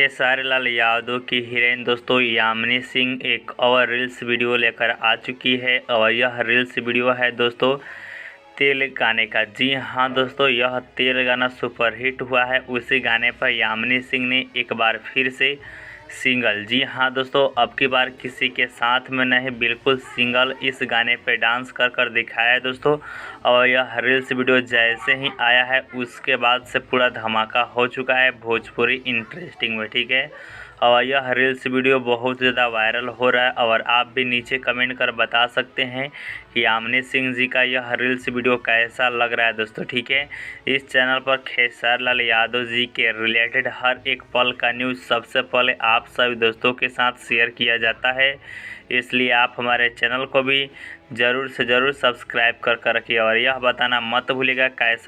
खेसारी लाल यादव की हीरोइन दोस्तों यामिनी सिंह एक और रील्स वीडियो लेकर आ चुकी है और यह रील्स वीडियो है दोस्तों तेल गाने का। जी हाँ दोस्तों, यह तेल गाना सुपरहिट हुआ है। उसी गाने पर यामिनी सिंह ने एक बार फिर से सिंगल, जी हाँ दोस्तों, अब की बार किसी के साथ में नहीं, बिल्कुल सिंगल इस गाने पे डांस कर दिखाया है दोस्तों। और यह रील्स वीडियो जैसे ही आया है उसके बाद से पूरा धमाका हो चुका है भोजपुरी इंटरेस्टिंग में, ठीक है। और यह रील्स वीडियो बहुत ज़्यादा वायरल हो रहा है और आप भी नीचे कमेंट कर बता सकते हैं कि यामिनी सिंह जी का यह रील्स वीडियो कैसा लग रहा है दोस्तों, ठीक है। इस चैनल पर खेसारी लाल यादव जी के रिलेटेड हर एक पल का न्यूज़ सबसे पहले आप सभी दोस्तों के साथ शेयर किया जाता है, इसलिए आप हमारे चैनल को भी ज़रूर से ज़रूर सब्सक्राइब कर रखिए और यह बताना मत भूलिएगा कैसा